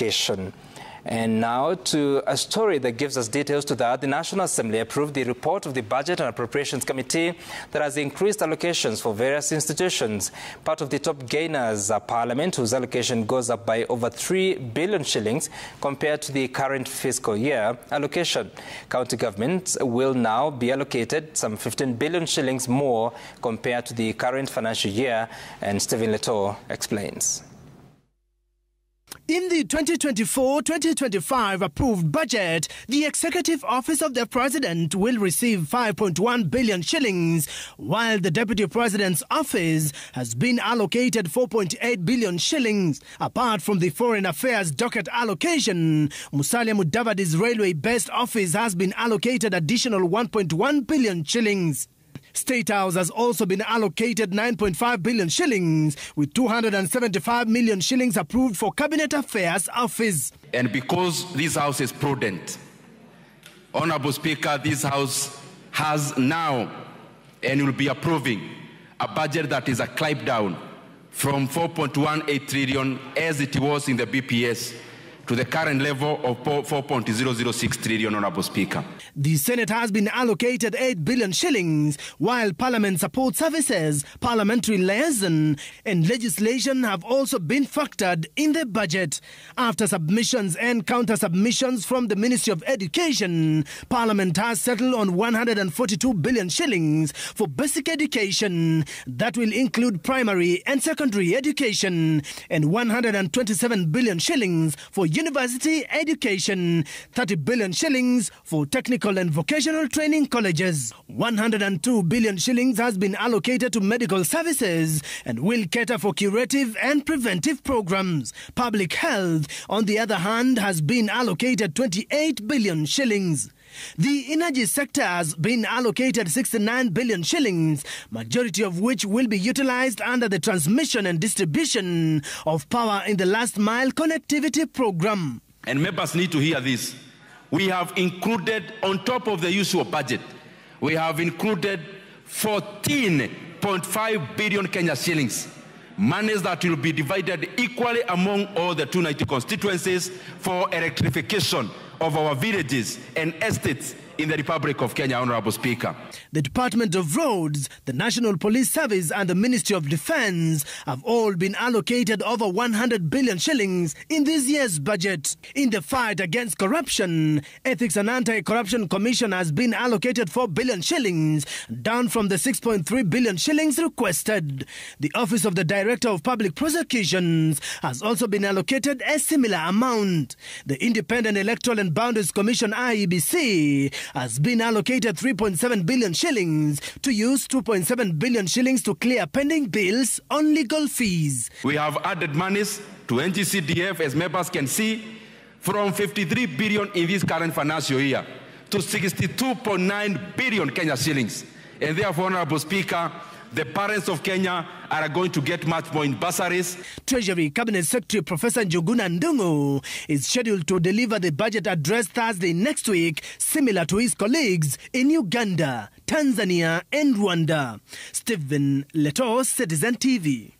education. And now to a story that gives us details to that. The National Assembly approved the report of the Budget and Appropriations Committee that has increased allocations for various institutions. Part of the top gainers are Parliament, whose allocation goes up by over 3 billion shillings compared to the current fiscal year allocation. County governments will now be allocated some 15 billion shillings more compared to the current financial year, and Stephen Leto explains. In the 2024-2025 approved budget, the Executive Office of the President will receive 5.1 billion shillings, while the Deputy President's Office has been allocated 4.8 billion shillings. Apart from the Foreign Affairs docket allocation, Musalia Mudavadi's railway-based office has been allocated additional 1.1 billion shillings. State House has also been allocated 9.5 billion shillings, with 275 million shillings approved for Cabinet Affairs Office. And because this House is prudent, Honorable Speaker, this House has now and will be approving a budget that is a climb down from 4.18 trillion as it was in the BPS to the current level of 4.006 trillion, Honorable Speaker. The Senate has been allocated 8 billion shillings, while Parliament Support Services, Parliamentary Liaison and Legislation have also been factored in the budget. After submissions and counter-submissions from the Ministry of Education, Parliament has settled on 142 billion shillings for basic education. That will include primary and secondary education, and 127 billion shillings for university education, 30 billion shillings for technical and vocational training colleges. 102 billion shillings has been allocated to medical services and will cater for curative and preventive programs. Public health, on the other hand, has been allocated 28 billion shillings. The energy sector has been allocated 69 billion shillings, majority of which will be utilized under the transmission and distribution of power in the last mile connectivity program. And members need to hear this. We have included, on top of the usual budget, we have included 14.5 billion Kenya shillings, monies that will be divided equally among all the 290 constituencies for electrification of our villages and estates in the Republic of Kenya, Honorable Speaker. The Department of Roads, the National Police Service and the Ministry of Defence have all been allocated over 100 billion shillings in this year's budget. In the fight against corruption, Ethics and Anti-Corruption Commission has been allocated 4 billion shillings, down from the 6.3 billion shillings requested. The Office of the Director of Public Prosecutions has also been allocated a similar amount. The Independent Electoral and Boundaries Commission, IEBC, has been allocated 3.7 billion shillings to use 2.7 billion shillings to clear pending bills on legal fees. We have added monies to NGCDF, as members can see, from 53 billion in this current financial year to 62.9 billion Kenya shillings. And therefore, Honorable Speaker, the parents of Kenya are going to get much more in bursaries. Treasury Cabinet Secretary Professor Njuguna Ndung'u is scheduled to deliver the budget address Thursday next week, similar to his colleagues in Uganda, Tanzania and Rwanda. Stephen Leto, Citizen TV.